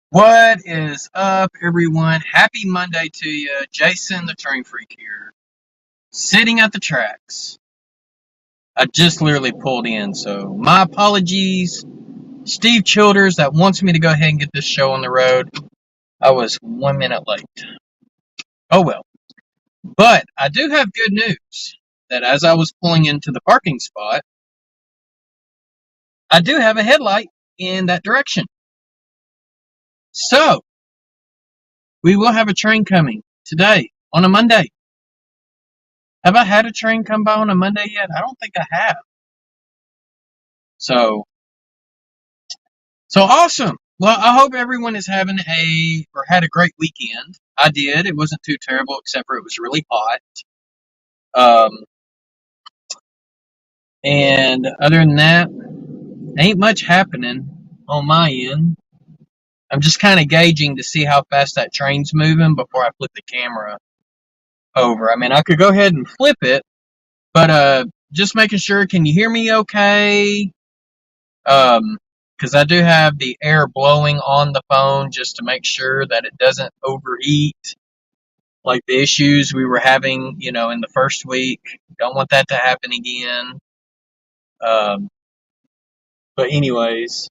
What is up, everyone? Happy Monday to you. Jason, the train freak here. Sitting at the tracks. I just literally pulled in, so my apologies. Steve Childers that wants me to go ahead and get this show on the road. I was 1 minute late. Oh well. But I do have good news that as I was pulling into the parking spot, I do have a headlight in that direction. So, we will have a train coming today on a Monday. Have I had a train come by on a Monday yet? I don't think I have. So awesome. Well, I hope everyone is having had a great weekend. I did. It wasn't too terrible, except for it was really hot. And other than that, ain't much happening on my end. I'm just kind of gauging to see how fast that train's moving before I flip the camera over. I mean, I could go ahead and flip it, but just making sure. Can you hear me okay? Because I do have the air blowing on the phone just to make sure that it doesn't overheat, like the issues we were having, in the first week. Don't want that to happen again. But anyways,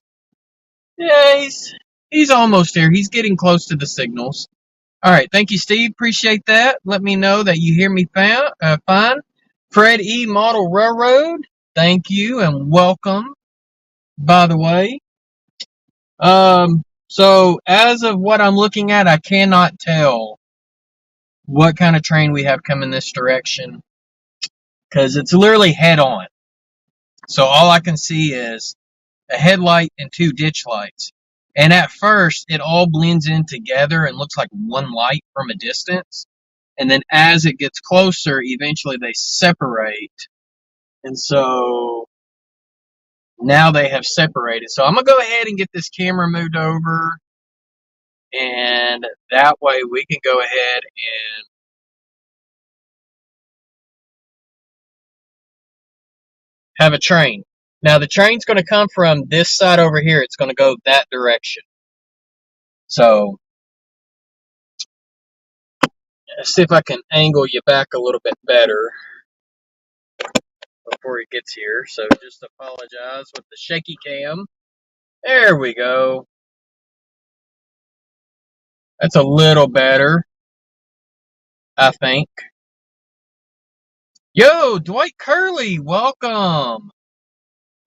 yeah, he's almost here. He's getting close to the signals. All right, thank you, Steve. Appreciate that. Let me know that you hear me fine. Fred E. Model Railroad, thank you and welcome. By the way, so as of what I'm looking at, I cannot tell what kind of train we have coming this direction because it's literally head on. So all I can see is a headlight and two ditch lights. And at first, it all blends in together and looks like one light from a distance. And then as it gets closer, eventually they separate. And so now they have separated. So I'm going to go ahead and get this camera moved over. And that way we can go ahead and have a train. Now the train's going to come from this side over here. It's going to go that direction. So let's see if I can angle you back a little bit better before he gets here. So just apologize with the shaky cam. There we go. That's a little better, I think. Yo, Dwight Kerley, welcome.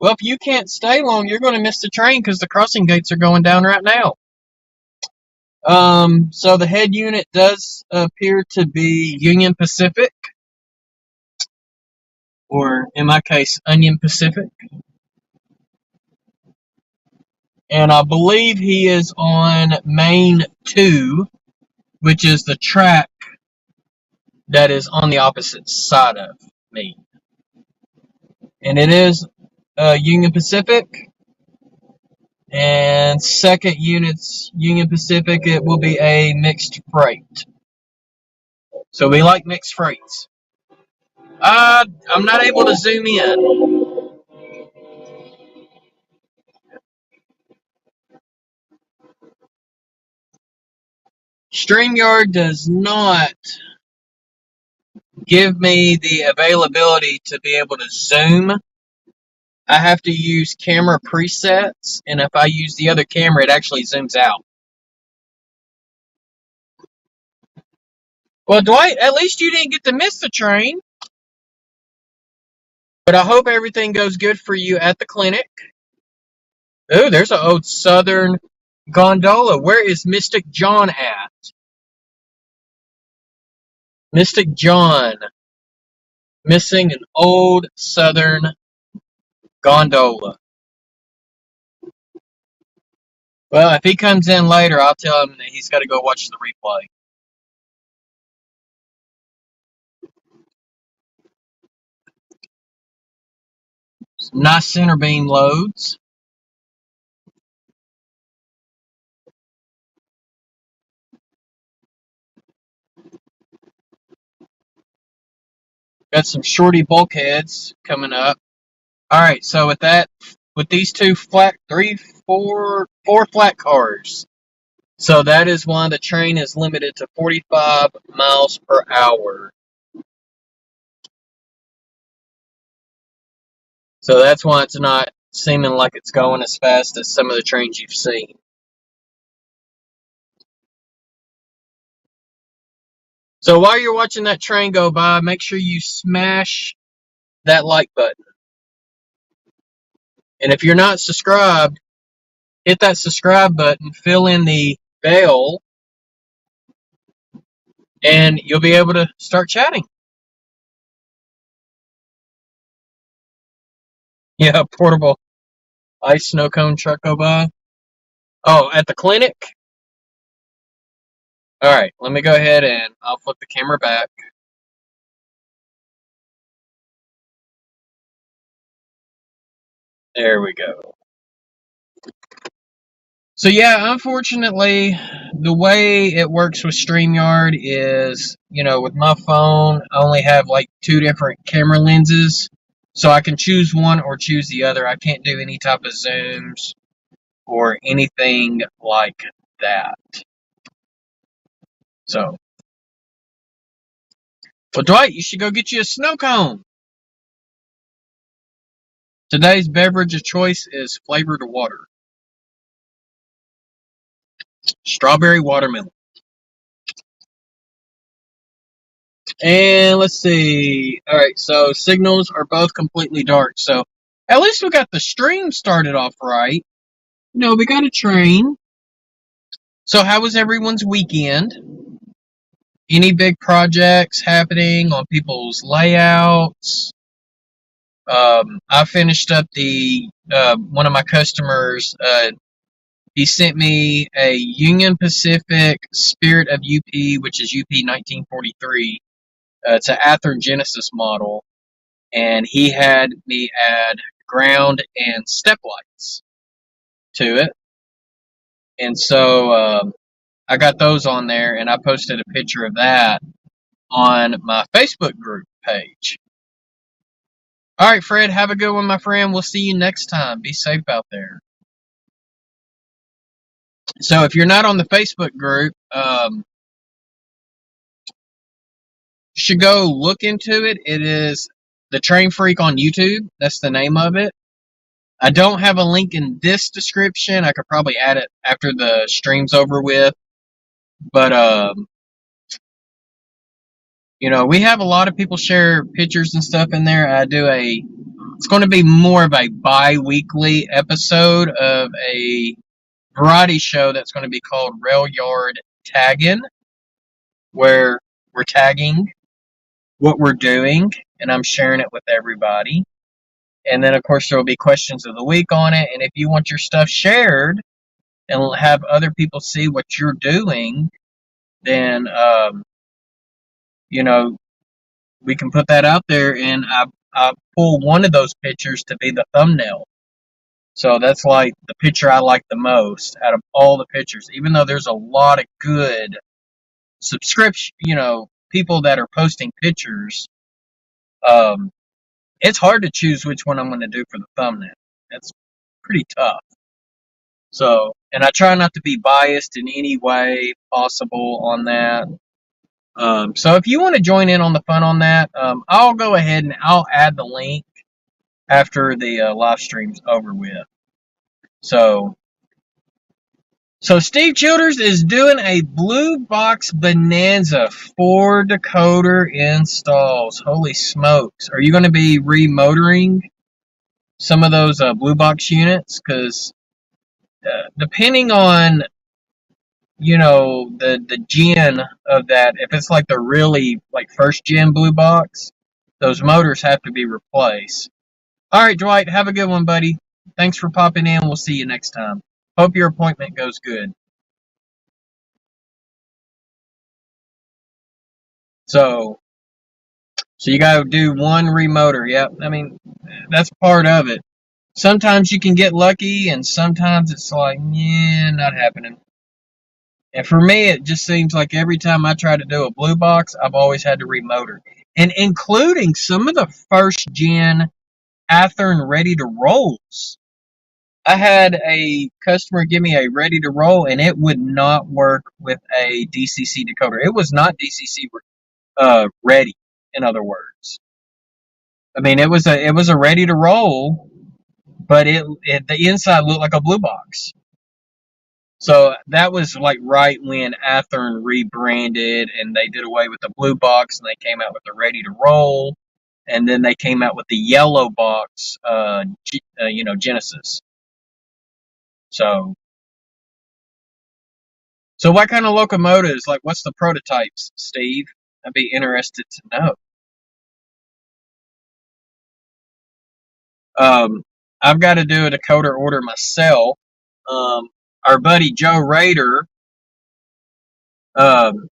Well, if you can't stay long, you're going to miss the train because the crossing gates are going down right now. So the head unit does appear to be Union Pacific, or in my case, Onion Pacific. And I believe he is on Main 2, which is the track that is on the opposite side of me. And it is Union Pacific. And second unit's Union Pacific, it will be a mixed freight. So we like mixed freights. I'm not able to zoom in. StreamYard does not give me the availability to be able to zoom. I have to use camera presets, and if I use the other camera, it actually zooms out. Well, Dwight, at least you didn't get to miss the train. But I hope everything goes good for you at the clinic. Oh, there's an old Southern gondola. Where is Mystic John at? Mystic John. Missing an old Southern gondola. Well, if he comes in later, I'll tell him that he's got to go watch the replay. Some nice center beam loads. Got some shorty bulkheads coming up. All right, so with these four flat cars, So that is why the train is limited to 45 miles per hour. So that's why it's not seeming like it's going as fast as some of the trains you've seen. So while you're watching that train go by, make sure you smash that like button. And if you're not subscribed, hit that subscribe button, fill in the bell, and you'll be able to start chatting. Yeah, portable ice snow cone truck go by. Oh, at the clinic? All right, let me go ahead and I'll flip the camera back. There we go. So yeah, unfortunately, the way it works with StreamYard is, with my phone, I only have like 2 different camera lenses. So I can choose one or choose the other. I can't do any type of zooms or anything like that. So, well, Dwight, you should go get you a snow cone. Today's beverage of choice is flavored water. Strawberry watermelon. And let's see. All right, so signals are both completely dark. So at least we got the stream started off right. We got a train. So how was everyone's weekend? Any big projects happening on people's layouts? I finished up the one of my customers. He sent me a Union Pacific Spirit of UP, which is UP 1943. It's an Athearn Genesis model, and he had me add ground and step lights to it. And so I got those on there, and I posted a picture of that on my Facebook group page. All right, Fred, have a good one, my friend. We'll see you next time. Be safe out there. So if you're not on the Facebook group, you should go look into it. It is The Train Freak on YouTube. That's the name of it. I don't have a link in this description. I could probably add it after the stream's over with. But, we have a lot of people share pictures and stuff in there. It's going to be more of a bi-weekly episode of a variety show that's going to be called Rail Yard Tagging, where we're tagging what we're doing, and I'm sharing it with everybody. And then, of course, there will be questions of the week on it. And if you want your stuff shared and have other people see what you're doing, then, we can put that out there. And I pull one of those pictures to be the thumbnail. So that's like the picture I like the most out of all the pictures, even though there's a lot of good subscription, people that are posting pictures. It's hard to choose which one I'm going to do for the thumbnail. It's pretty tough. So, and I try not to be biased in any way possible on that. So if you want to join in on the fun on that, I'll go ahead and I'll add the link after the live stream's over with. So Steve Childers is doing a blue box bonanza 4 decoder installs. Holy smokes. Are you going to be remotoring some of those blue box units? Because depending on, the gen of that, if it's like the really like first gen blue box, those motors have to be replaced. All right, Dwight, have a good one, buddy. Thanks for popping in. We'll see you next time. Hope your appointment goes good. So you got to do one remotor. Yep. I mean, that's part of it. Sometimes you can get lucky, and sometimes it's like, yeah, not happening. And for me, it just seems like every time I try to do a blue box, I've always had to remotor. And including some of the first gen Athearn ready to rolls. I had a customer give me a ready to roll, and it would not work with a DCC decoder. It was not DCC ready. In other words, I mean it was a ready to roll, but it the inside looked like a blue box. So that was like right when Athearn rebranded and they did away with the blue box and they came out with the ready to roll, and then they came out with the yellow box, Genesis. So what kind of locomotives? Like, what's the prototypes, Steve? I'd be interested to know. I've got to do a decoder order myself. Our buddy Joe Rader um,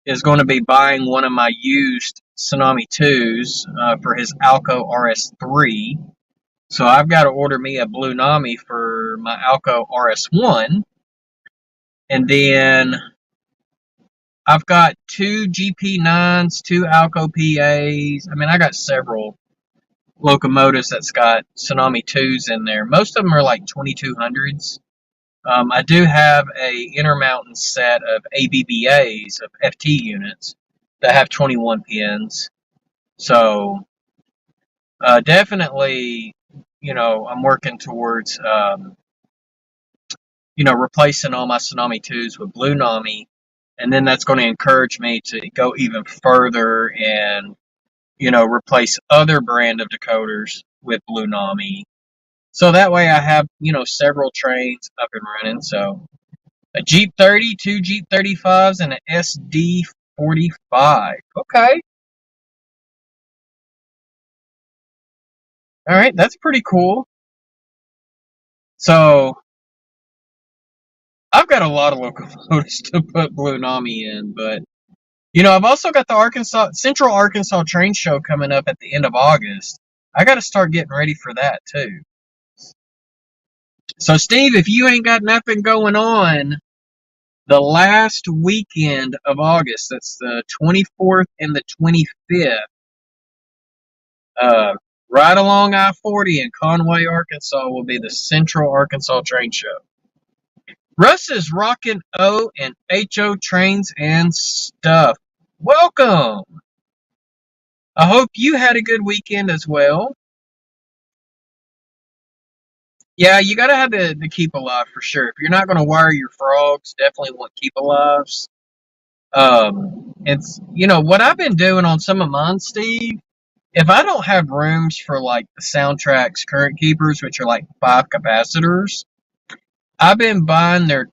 is going to be buying one of my used Tsunami 2s for his Alco RS3. So I've got to order me a Blue Nami for my Alco RS1. And then I've got 2 GP9s, 2 Alco PAs. I mean, I got several locomotives that's got Tsunami 2s in there. Most of them are like 2200s. I do have a Intermountain set of ABBAs, of FT units, that have 21 pins. So definitely, I'm working towards, replacing all my Tsunami 2s with Blue Nami. And then that's going to encourage me to go even further and, replace other brand of decoders with Blue Nami. So that way I have, several trains up and running. So a Jeep 30, 2 Jeep 35s, and an SD 45. Okay. All right. That's pretty cool. So I've got a lot of locomotives to put Blue Nami in, but I've also got the Central Arkansas Train Show coming up at the end of August. I got to start getting ready for that too. So Steve, if you ain't got nothing going on, the last weekend of August, that's the 24th and the 25th, right along I-40 in Conway, Arkansas, will be the Central Arkansas Train Show. Russ is rocking O and HO trains and stuff. Welcome. I hope you had a good weekend as well. Yeah, you gotta have the keep alive for sure. If you're not gonna wire your frogs, definitely want keep alives. It's what I've been doing on some of mine, Steve. If I don't have rooms for like the Soundtrack's current keepers, which are like 5 capacitors, I've been buying their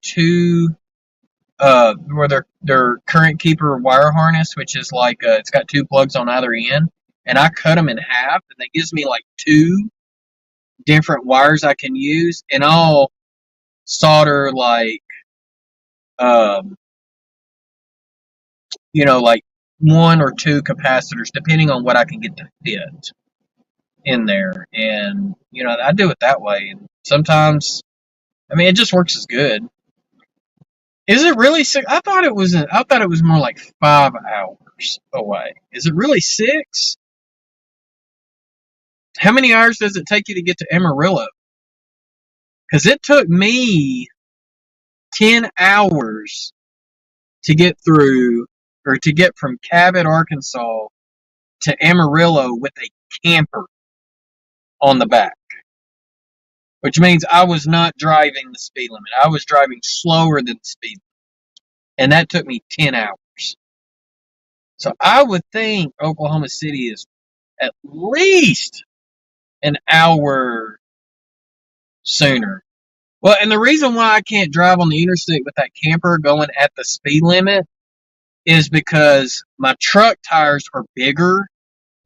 their current keeper wire harness, which is like it's got 2 plugs on either end, and I cut them in half, and that gives me like 2 different wires I can use, and I'll solder like um, like 1 or 2 capacitors, depending on what I can get to fit in there, and I do it that way, and sometimes, I mean, it just works as good. Is it really 6? I thought it was more like 5 hours away. Is it really 6? How many hours does it take you to get to Amarillo? Because it took me 10 hours to get through, or to get from Cabot, Arkansas to Amarillo with a camper on the back. Which means I was not driving the speed limit. I was driving slower than the speed limit. And that took me 10 hours. So I would think Oklahoma City is at least an hour sooner. Well, and the reason why I can't drive on the interstate with that camper going at the speed limit is because my truck tires are bigger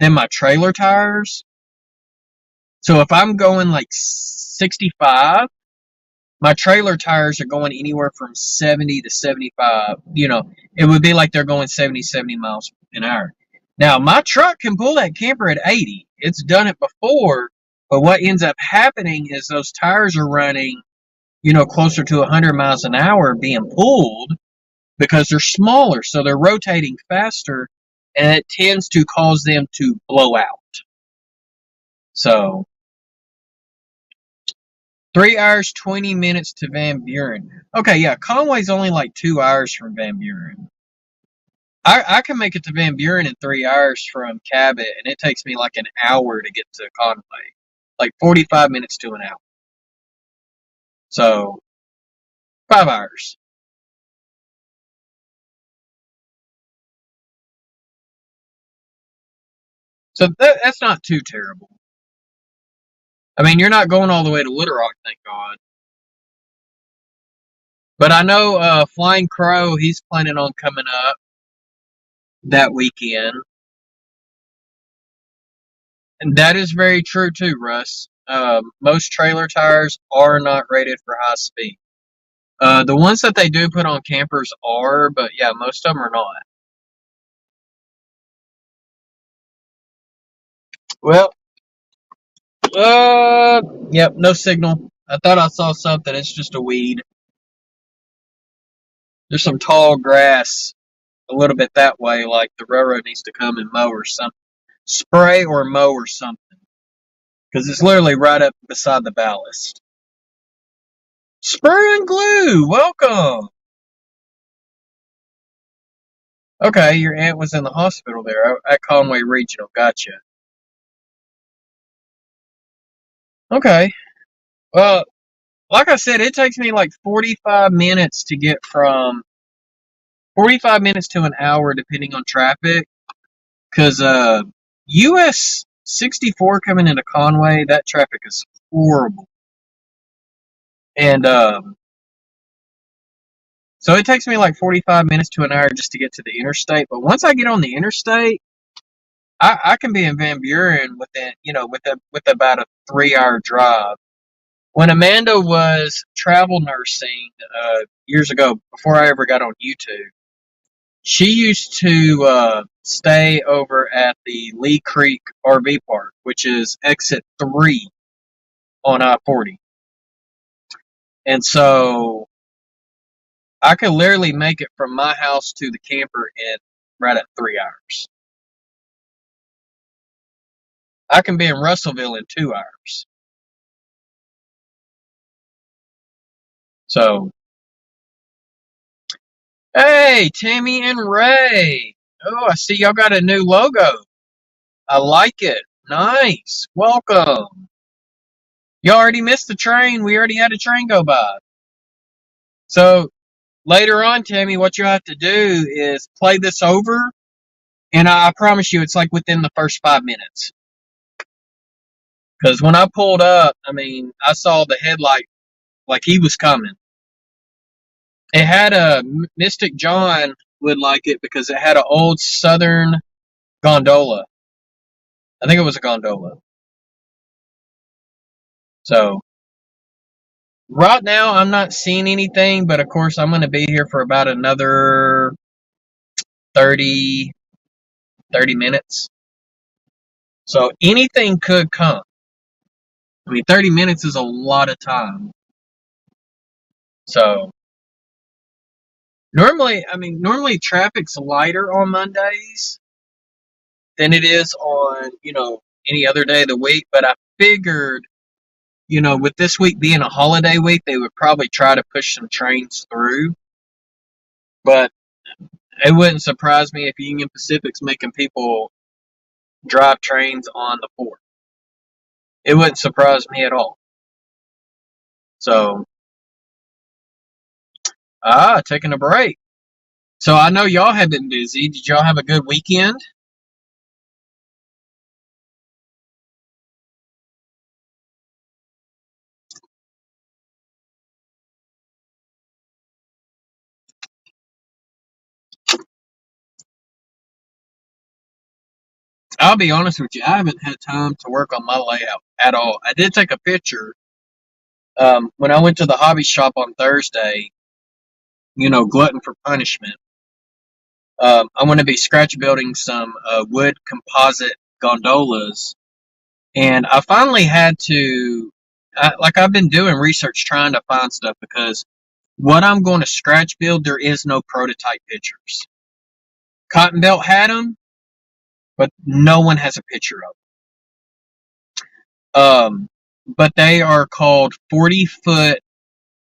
than my trailer tires. So if I'm going like 65, my trailer tires are going anywhere from 70 to 75. It would be like they're going 70 miles an hour. Now, my truck can pull that camper at 80. It's done it before, but what ends up happening is those tires are running, closer to 100 miles an hour being pulled because they're smaller, so they're rotating faster, and it tends to cause them to blow out. So 3 hours, 20 minutes to Van Buren. Okay, yeah, Conway's only like 2 hours from Van Buren. I can make it to Van Buren in 3 hours from Cabot, and it takes me like an hour to get to Conway. Like 45 minutes to an hour. So, 5 hours. So that's not too terrible. I mean, you're not going all the way to Little Rock, thank God. But I know Flying Crow, he's planning on coming up that weekend. And that is very true too, Russ. Most trailer tires are not rated for high speed. The ones that they do put on campers are, but yeah, most of them are not. Well, yep, no signal. I thought I saw something. It's just a weed. There's some tall grass a little bit that way, like the railroad needs to come and mow or something. Spray or mow or something. Because it's literally right up beside the ballast. Spur and glue, welcome. Okay, your aunt was in the hospital there at Conway Regional. Gotcha. Okay. Well, like I said, it takes me like 45 minutes to get from 45 minutes to an hour, depending on traffic. Because US 64 coming into Conway, that traffic is horrible. And so it takes me like 45 minutes to an hour just to get to the interstate. But once I get on the interstate, I can be in Van Buren within, with about a 3 hour drive. When Amanda was travel nursing years ago, before I ever got on YouTube, she used to stay over at the Lee Creek RV Park, which is exit 3 on I-40. And so I could literally make it from my house to the camper in right at 3 hours. I can be in Russellville in 2 hours. So, hey, Tammy and Ray. Oh, I see y'all got a new logo. I like it. Nice. Welcome. You already missed the train. We already had a train go by. So, later on, Tammy, what you have to do is play this over. And I promise you, it's like within the first 5 minutes. Because when I pulled up, I mean, I saw the headlight like he was coming. It had a Mystic John would like it because it had an old Southern gondola. I think it was a gondola. So, right now, I'm not seeing anything, but of course, I'm going to be here for about another 30 minutes. So, anything could come. I mean, 30 minutes is a lot of time. So, normally traffic's lighter on Mondays than it is on, any other day of the week. But I figured, with this week being a holiday week, they would probably try to push some trains through. But it wouldn't surprise me if Union Pacific's making people drive trains on the 4th. It wouldn't surprise me at all. So, taking a break. So I know y'all have been busy. Did y'all have a good weekend? I'll be honest with you, I haven't had time to work on my layout at all. I did take a picture when I went to the hobby shop on Thursday, glutton for punishment. I'm going to be scratch building some wood composite gondolas. And I finally had to, I've been doing research trying to find stuff because what I'm going to scratch build, there is no prototype pictures. Cotton Belt had them, but no one has a picture of them. but they are called 40-foot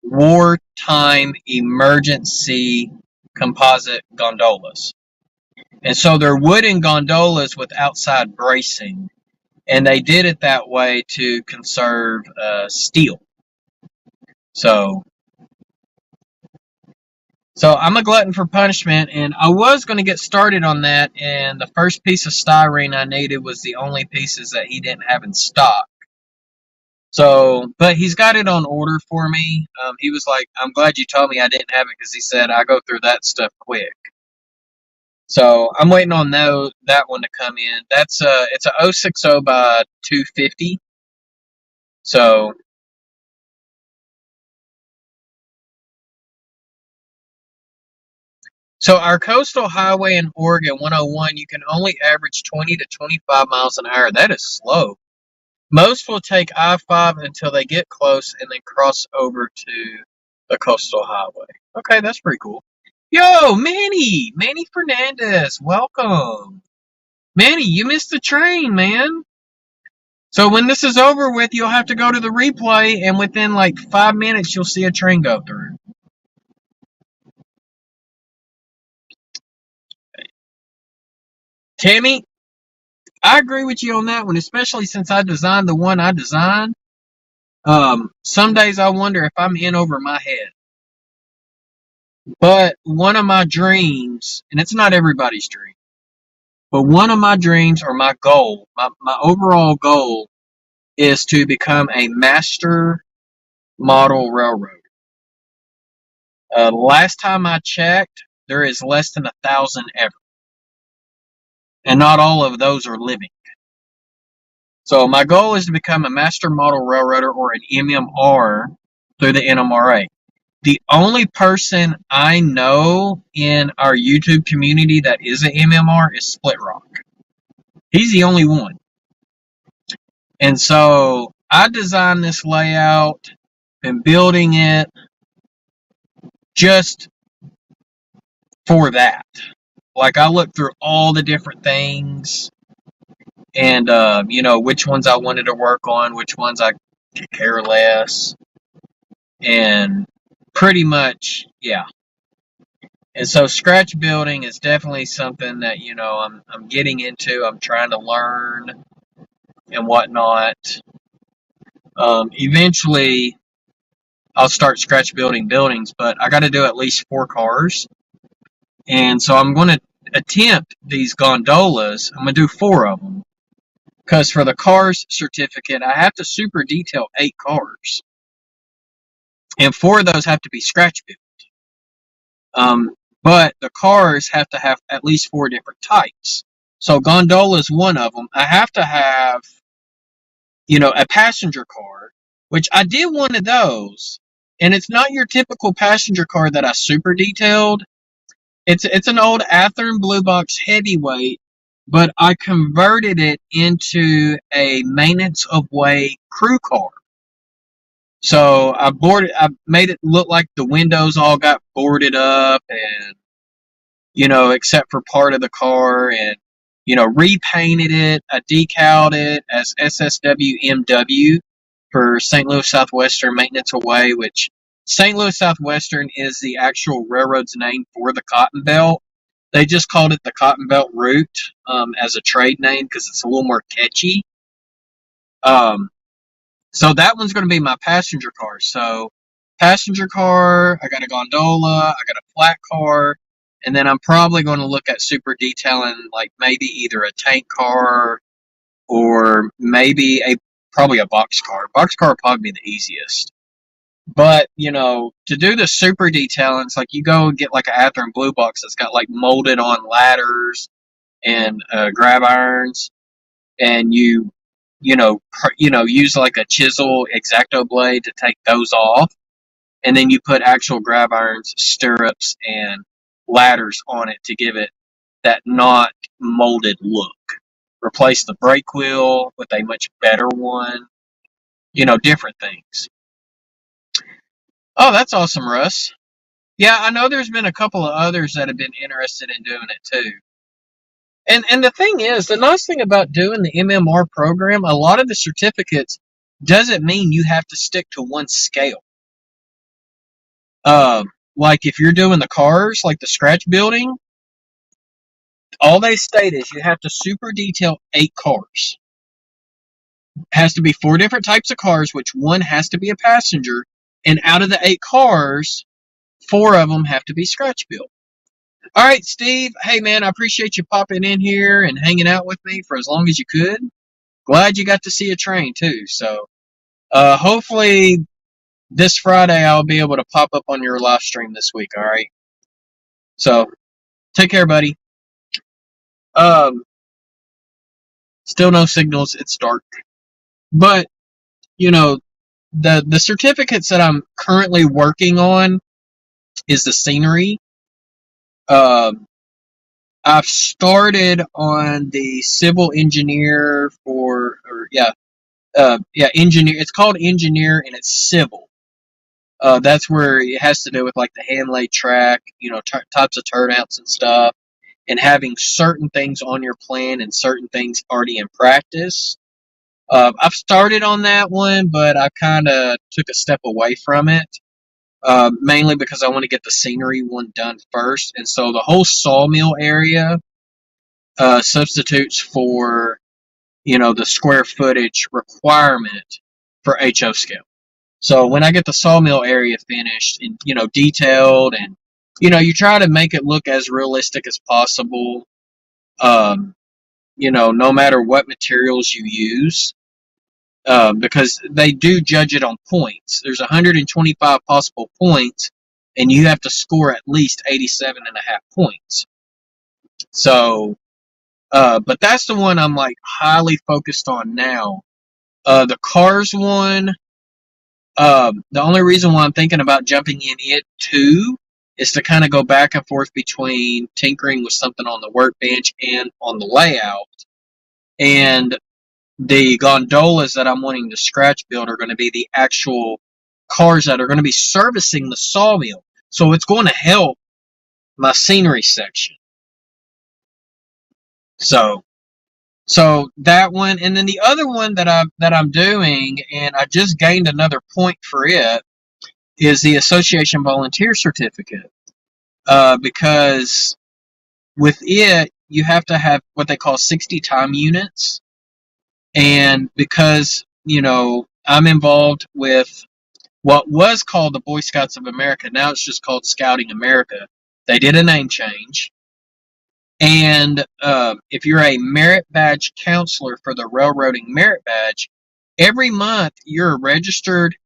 wartime emergency composite gondolas. And so they're wooden gondolas with outside bracing. And they did it that way to conserve steel. So I'm a glutton for punishment, and I was going to get started on that, and the first piece of styrene I needed was the only pieces that he didn't have in stock. So, but he's got it on order for me. He was like, I'm glad you told me I didn't have it, because he said I go through that stuff quick. So I'm waiting on that one to come in. That's it's a 060 by 250. So our coastal highway in Oregon 101, you can only average 20 to 25 miles an hour. That is slow. Most will take I-5 until they get close and then cross over to the coastal highway. Okay, that's pretty cool. Yo, Manny Fernandez, welcome. Manny, you missed the train, man. So when this is over with, you'll have to go to the replay, and within like 5 minutes, you'll see a train go through. Tammy, I agree with you on that one, especially since I designed the one I designed. Some days I wonder if I'm in over my head. But one of my dreams, and it's not everybody's dream, but one of my dreams, or my goal, my overall goal, is to become a master model railroader. Last time I checked, there is less than 1,000 ever. And not all of those are living. So my goal is to become a master model railroader, or an MMR, through the NMRA. The only person I know in our YouTube community that is an MMR is Split Rock. He's the only one. And so I designed this layout, been building it just for that. Like, I looked through all the different things, and which ones I wanted to work on, which ones I could care less, and pretty much, yeah. And so scratch building is definitely something that I'm getting into. I'm trying to learn and whatnot. Eventually, I'll start scratch building buildings, but I got to do at least 4 cars. And so I'm going to attempt these gondolas. I'm going to do 4 of them. Because for the cars certificate, I have to super detail 8 cars. And 4 of those have to be scratch built. But the cars have to have at least 4 different types. So gondola is one of them. I have to have, a passenger car, which I did one of those. And it's not your typical passenger car that I super detailed. It's an old Athearn Blue Box heavyweight, but I converted it into a maintenance of way crew car. So I made it look like the windows all got boarded up, and except for part of the car, and repainted it. I decaled it as SSWMW for St. Louis Southwestern Maintenance Away, which St. Louis Southwestern is the actual railroad's name for the Cotton Belt. They just called it the Cotton Belt Route as a trade name because it's a little more catchy. So that one's going to be my passenger car. So passenger car, I got a gondola, I got a flat car, and then I'm probably going to look at super detailing, like maybe either a tank car or maybe probably a box car. Box car would probably be the easiest. But, to do the super detailing, it's like you go and get like an Athearn Blue Box that's got like molded on ladders and grab irons, and you use like a chisel X-Acto blade to take those off, and then you put actual grab irons, stirrups, and ladders on it to give it that not molded look. Replace the brake wheel with a much better one, different things. Oh, that's awesome, Russ. Yeah, I know there's been a couple of others that have been interested in doing it too. And the thing is, the nice thing about doing the MMR program, a lot of the certificates, doesn't mean you have to stick to one scale. Like if you're doing the cars, like the scratch building, all they state is you have to super detail 8 cars. It has to be 4 different types of cars, which one has to be a passenger, and out of the 8 cars, 4 of them have to be scratch built. All right, Steve. Hey, man, I appreciate you popping in here and hanging out with me for as long as you could. Glad you got to see a train, too. So, hopefully this Friday I'll be able to pop up on your live stream this week, all right? So, take care, buddy. Still no signals. It's dark. But, you know, the certificates that I'm currently working on is the scenery. I've started on the civil engineer engineer. It's called engineer and it's civil. That's where it has to do with like the hand laid track, types of turnouts and stuff, and having certain things on your plan and certain things already in practice. I've started on that one, but I kind of took a step away from it, mainly because I want to get the scenery one done first. And so the whole sawmill area substitutes for, the square footage requirement for HO scale. So when I get the sawmill area finished and, detailed and, you try to make it look as realistic as possible, no matter what materials you use, because they do judge it on points. There's 125 possible points, and you have to score at least 87.5 points. So, but that's the one I'm like highly focused on now. The cars one, the only reason why I'm thinking about jumping in it too is to kind of go back and forth between tinkering with something on the workbench and on the layout. And the gondolas that I'm wanting to scratch build are going to be the actual cars that are going to be servicing the sawmill. So it's going to help my scenery section. So that one, and then the other one that I'm doing, and I just gained another point for it, is the Association Volunteer Certificate. Because with it, you have to have what they call 60 time units. And because, I'm involved with what was called the Boy Scouts of America, now it's just called Scouting America. They did a name change. And if you're a merit badge counselor for the railroading merit badge, every month you're registered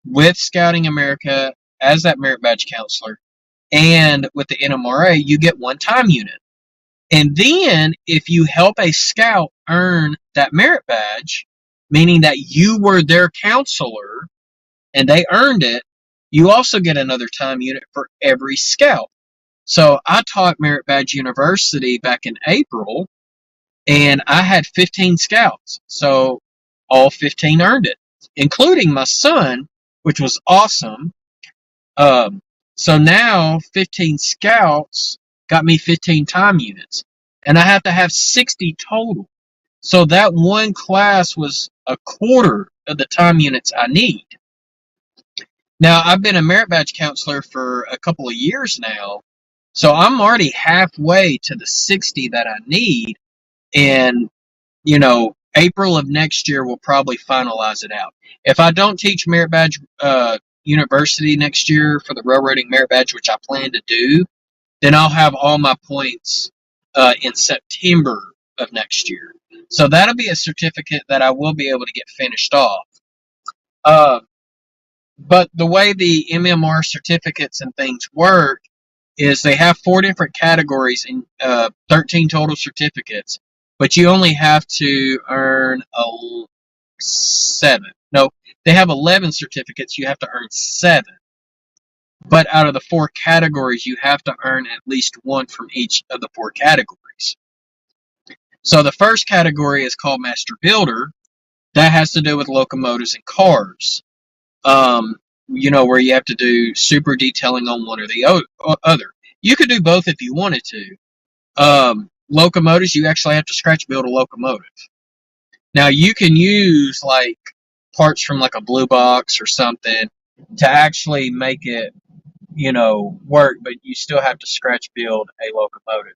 with Scouting America as that merit badge counselor. And with the NMRA, you get 1 time unit. And then if you help a scout earn that merit badge, meaning that you were their counselor and they earned it, you also get another time unit for every scout. So I taught Merit Badge University back in April, and I had 15 scouts. So all 15 earned it, including my son, which was awesome. So now 15 scouts got me 15 time units, and I have to have 60 total. So that one class was a quarter of the time units I need. Now, I've been a merit badge counselor for a couple of years now, so I'm already halfway to the 60 that I need, and, April of next year will probably finalize it out. If I don't teach merit badge university next year for the railroading merit badge, which I plan to do, then I'll have all my points in September of next year. So that'll be a certificate that I will be able to get finished off. But the way the MMR certificates and things work is they have 4 different categories and 13 total certificates, but you only have to earn 7. No, they have 11 certificates. You have to earn 7. But out of the 4 categories, you have to earn at least 1 from each of the 4 categories. So the first category is called Master Builder. That has to do with locomotives and cars. Where you have to do super detailing on one or the other. You could do both if you wanted to. Locomotives, you actually have to scratch build a locomotive. Now, you can use, like, parts from like a blue box or something to actually make it, work, but you still have to scratch build a locomotive.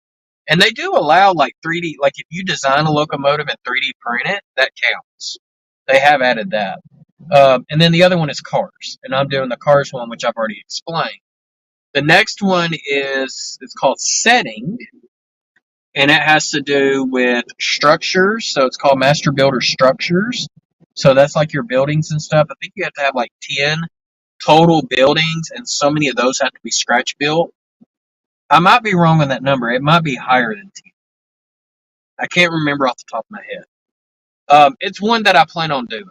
And they do allow like 3D, like if you design a locomotive and 3D print it, that counts. They have added that. And then the other one is cars, and I'm doing the cars one, which I've already explained. The next one it's called setting, and it has to do with structures. So it's called Master Builder Structures. So that's like your buildings and stuff. I think you have to have like 10 total buildings, and so many of those have to be scratch built. I might be wrong on that number. It might be higher than 10. I can't remember off the top of my head. It's one that I plan on doing.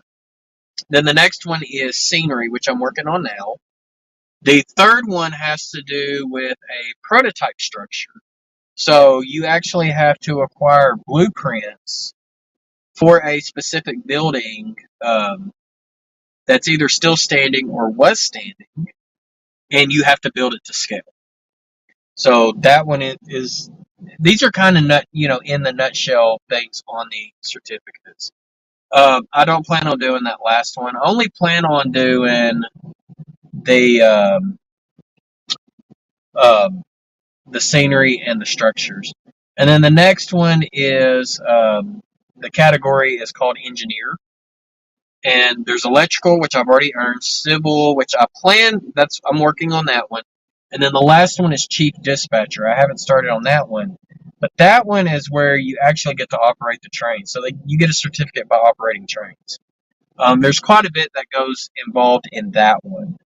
Then the next one is scenery, which I'm working on now. The third one has to do with a prototype structure. So you actually have to acquire blueprints for a specific building that's either still standing or was standing, and you have to build it to scale. So that one is these are kind of in the nutshell things on the certificates. I don't plan on doing that last one. I only plan on doing the scenery and the structures. And then the next one is the category is called engineer. And there's electrical, which I've already earned, civil, which I'm working on that one. And then the last one is chief dispatcher. I haven't started on that one. But that one is where you actually get to operate the train. So you get a certificate by operating trains. There's quite a bit that goes involved in that one.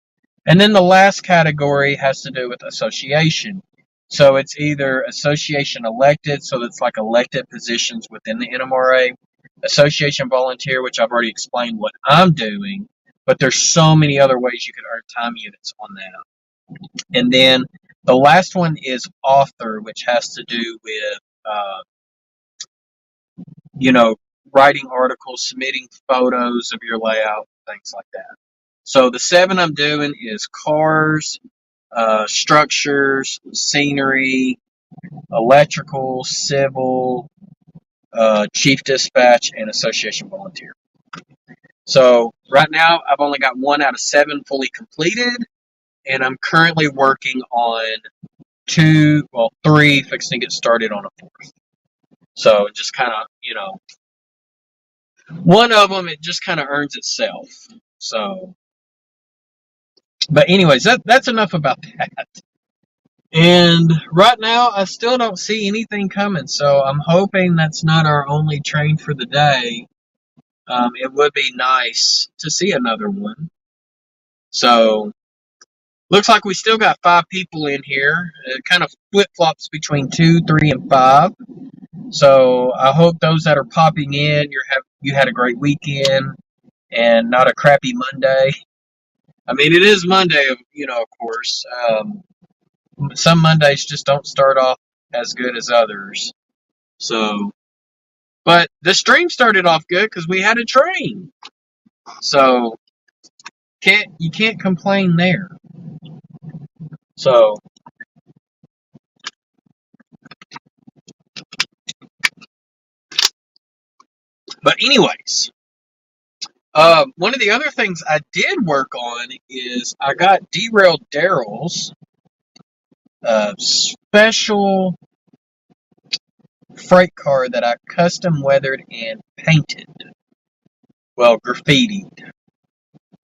And then the last category has to do with association. So it's either association elected, so that's like elected positions within the NMRA, association volunteer, which I've already explained what I'm doing, but there's so many other ways you can earn time units on that. And then the last one is author, which has to do with, writing articles, submitting photos of your layout, things like that. So the 7 I'm doing is cars, structures, scenery, electrical, civil, chief dispatch, and association volunteer. So right now I've only got 1 out of 7 fully completed, and I'm currently working on 3, fixing to get started on a 4th. So it just kind of, one of them, it just kind of earns itself. So, but anyways, that's enough about that. And right now, I still don't see anything coming, so I'm hoping that's not our only train for the day. It would be nice to see another one. So, looks like we still got 5 people in here. It kind of flip-flops between 2, 3, and 5. So, I hope those that are popping in, you had a great weekend and not a crappy Monday. I mean, it is Monday, of course. Some Mondays just don't start off as good as others. So, but the stream started off good because we had a train. So, you can't complain there. So, but anyways, one of the other things I did work on is I got Derail Darrell's special freight car that I custom weathered and painted. Well, graffitied.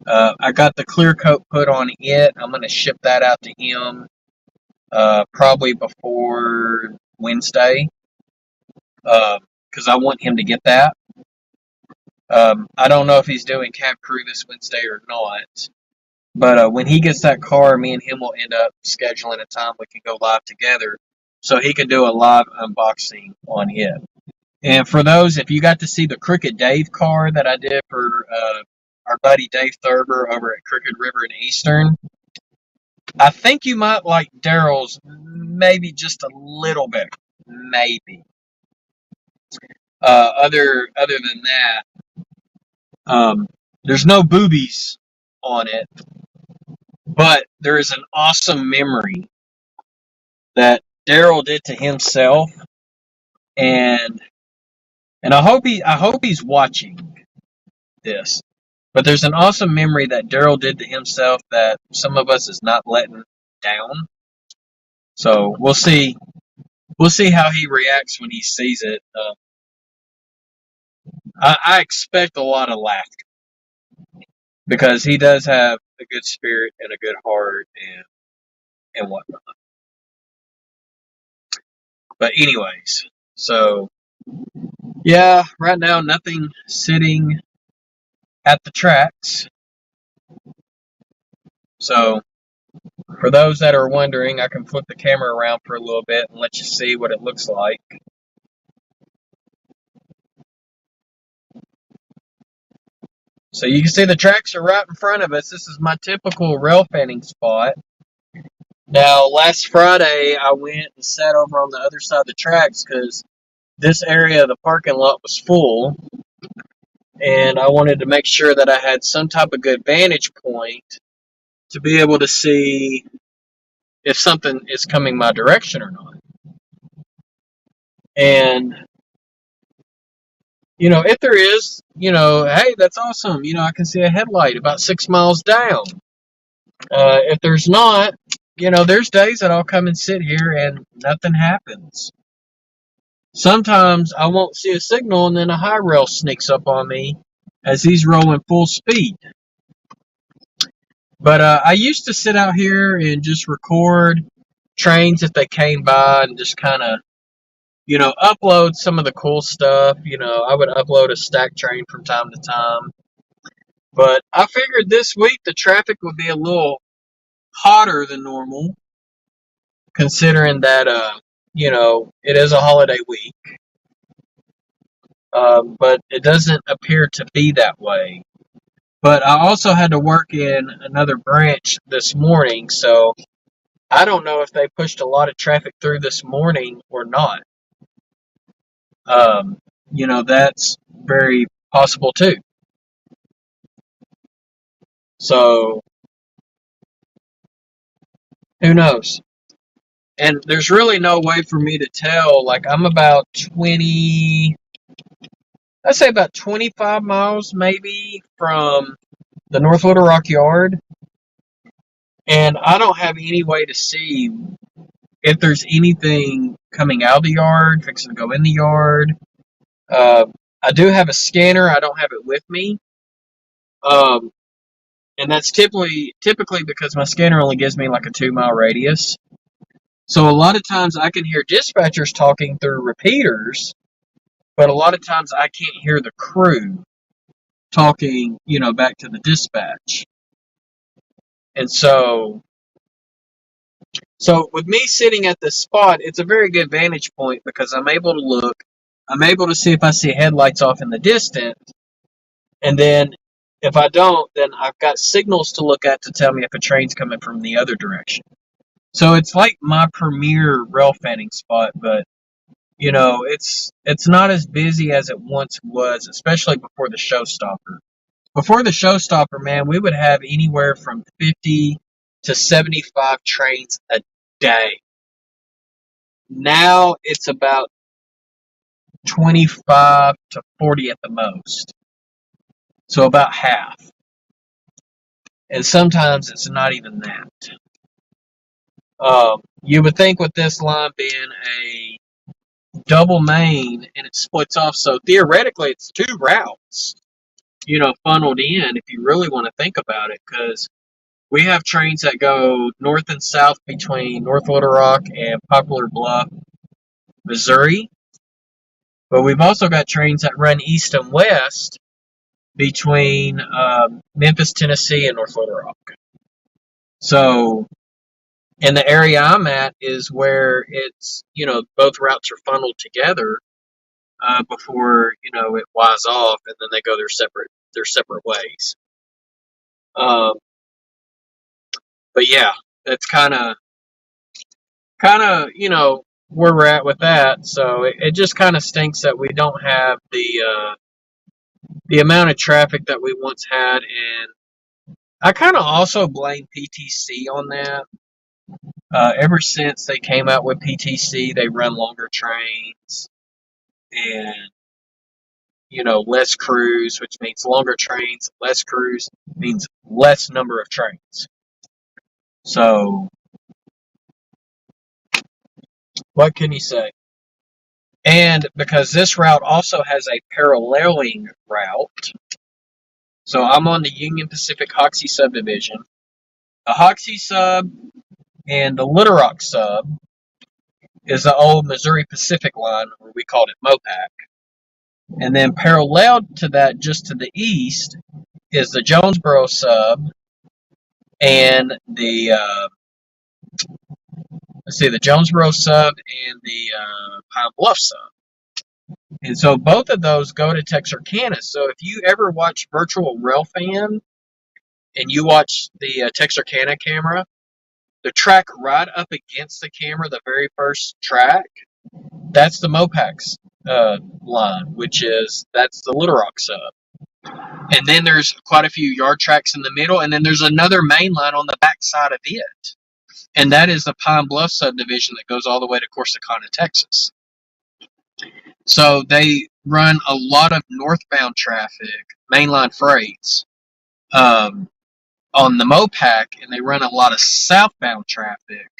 I got the clear coat put on it. I'm going to ship that out to him probably before Wednesday because I want him to get that. I don't know if he's doing cab crew this Wednesday or not, but when he gets that car, me and him will end up scheduling a time we can go live together so he can do a live unboxing on it. And for those, if you got to see the Crooked Dave car that I did for our buddy Dave Thurber over at Crooked River and Eastern, I think you might like Darrell's maybe just a little bit, maybe. Other than that, there's no boobies on it, but there is an awesome memory that Darrell did to himself, and I hope he's watching this. But there's an awesome memory that Darrell did to himself that some of us is not letting down. So we'll see. We'll see how he reacts when he sees it. I expect a lot of laughter because he does have a good spirit and a good heart and whatnot. But anyways, so yeah, right now nothing sitting at the tracks. So for those that are wondering, I can flip the camera around for a little bit and let you see what it looks like. So you can see the tracks are right in front of us. This is my typical rail fanning spot. Now, last Friday, I went and sat over on the other side of the tracks because this area of the parking lot was full, and I wanted to make sure that I had some type of good vantage point to be able to see if something is coming my direction or not. And, if there is, hey, that's awesome. I can see a headlight about 6 miles down. If there's not, there's days that I'll come and sit here and nothing happens. Sometimes I won't see a signal and then a high rail sneaks up on me as he's rolling full speed. But I used to sit out here and just record trains if they came by and just kind of, upload some of the cool stuff. I would upload a stack train from time to time. But I figured this week the traffic would be a little hotter than normal, considering that, it is a holiday week. But it doesn't appear to be that way. But I also had to work in another branch this morning, so I don't know if they pushed a lot of traffic through this morning or not. That's very possible too. So, who knows? And there's really no way for me to tell. Like, I'm about 25 miles maybe from the North Little Rock yard. And I don't have any way to see if there's anything coming out of the yard, fixing to go in the yard. I do have a scanner. I don't have it with me. And that's typically because my scanner only gives me like a 2-mile radius. So a lot of times I can hear dispatchers talking through repeaters, but a lot of times I can't hear the crew talking, back to the dispatch. And so with me sitting at this spot, it's a very good vantage point because I'm able to look. I'm able to see if I see headlights off in the distance. And then if I don't, then I've got signals to look at to tell me if a train's coming from the other direction. So it's like my premier rail fanning spot, but it's not as busy as it once was, especially before the showstopper. Before the showstopper, man, we would have anywhere from 50 to 75 trains a day. Now it's about 25 to 40 at the most. So about half. And sometimes it's not even that. You would think with this line being a double main and it splits off, so theoretically it's 2 routes, funneled in if you really want to think about it, because we have trains that go north and south between North Little Rock and Poplar Bluff, Missouri. But we've also got trains that run east and west between Memphis, Tennessee, and North Little Rock. So, and the area I'm at is where it's, both routes are funneled together before, it wires off, and then they go their separate ways. But yeah, that's kind of, where we're at with that. So it just kind of stinks that we don't have the amount of traffic that we once had, and I kind of also blame PTC on that. Ever since they came out with PTC, they run longer trains, and less crews, which means longer trains. Less crews means less number of trains. So, what can you say? And because this route also has a paralleling route, so I'm on the Union Pacific Hoxie subdivision. The Hoxie sub and the Little Rock sub is the old Missouri Pacific line, or we called it MOPAC. And then parallel to that, just to the east, is the Jonesboro sub and the Jonesboro sub and the Pine Bluff sub. And so both of those go to Texarkana. So if you ever watch Virtual Railfan and you watch the Texarkana camera, the track right up against the camera, the very first track, that's the Mopax line, that's the Little Rock sub. And then there's quite a few yard tracks in the middle, and then there's another main line on the back side of it. And that is the Pine Bluff subdivision that goes all the way to Corsicana, Texas. So they run a lot of northbound traffic, mainline freights, on the Mopac, and they run a lot of southbound traffic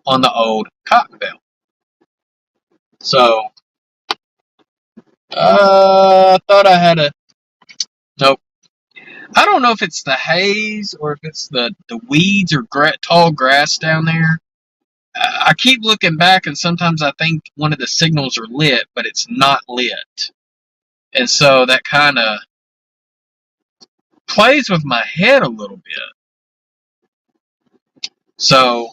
on the old Cotton Belt. So, I thought I had nope. I don't know if it's the haze or if it's the weeds or tall grass down there. I keep looking back, and sometimes I think one of the signals are lit, but it's not lit. And so that kind of plays with my head a little bit. So,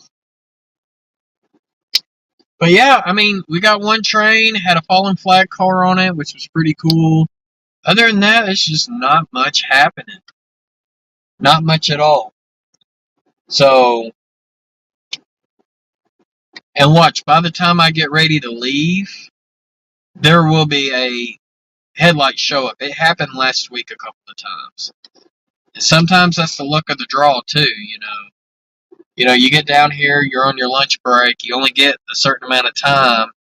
but yeah, I mean, we got one train, had a fallen flag car on it, which was pretty cool. Other than that, it's just not much happening. Not much at all. So, and watch, by the time I get ready to leave, there will be a headlight show up. It happened last week a couple of times. And sometimes that's the luck of the draw too, you get down here, you're on your lunch break, you only get a certain amount of time,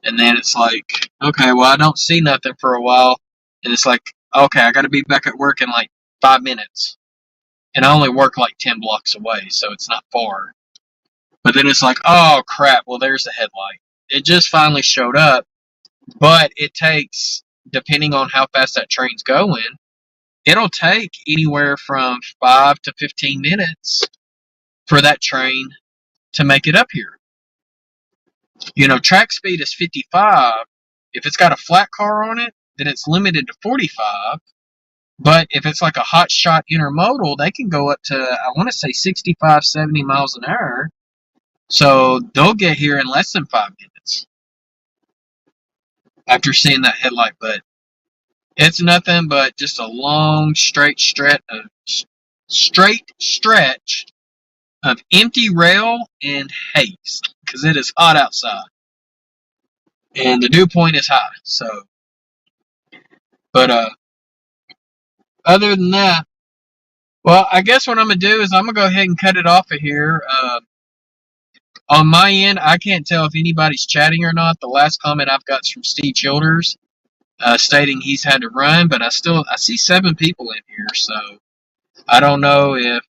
and then it's like, okay, well, I don't see nothing for a while, and it's like, okay, I got to be back at work in like 5 minutes, and I only work like 10 blocks away, so it's not far. But then it's like, oh crap, well, there's the headlight. It just finally showed up, but it takes, depending on how fast that train's going, it'll take anywhere from 5 to 15 minutes for that train to make it up here. Track speed is 55. If it's got a flat car on it, then it's limited to 45. But if it's like a hot shot intermodal, they can go up to, I want to say 65, 70 miles an hour. So they'll get here in less than 5 minutes after seeing that headlight. But it's nothing but just a long, straight stretch of empty rail and haze, because it is hot outside. And the dew point is high. So, but other than that, well, I guess what I'm going to do is I'm going to go ahead and cut it off of here. On my end, I can't tell if anybody's chatting or not. The last comment I've got is from Steve Childers, stating he's had to run, but I see 7 people in here, so I don't know if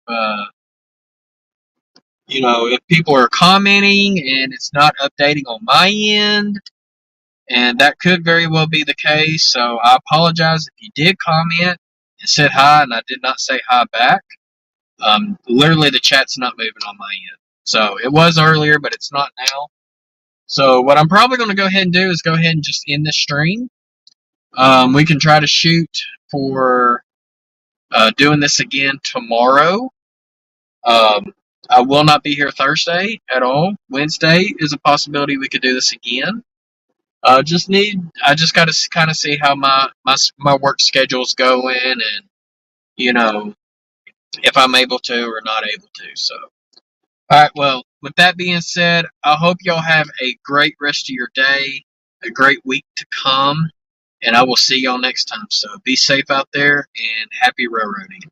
if people are commenting and it's not updating on my end, and that could very well be the case. So I apologize if you did comment and said hi and I did not say hi back. Literally the chat's not moving on my end. So it was earlier, but it's not now. So what I'm probably going to go ahead and do is go ahead and just end this stream. We can try to shoot for doing this again tomorrow. I will not be here Thursday at all. Wednesday is a possibility we could do this again. I just got to kind of see how my work schedule's going, and if I'm able to or not able to. So, all right. Well, with that being said, I hope y'all have a great rest of your day, a great week to come, and I will see y'all next time. So be safe out there and happy railroading.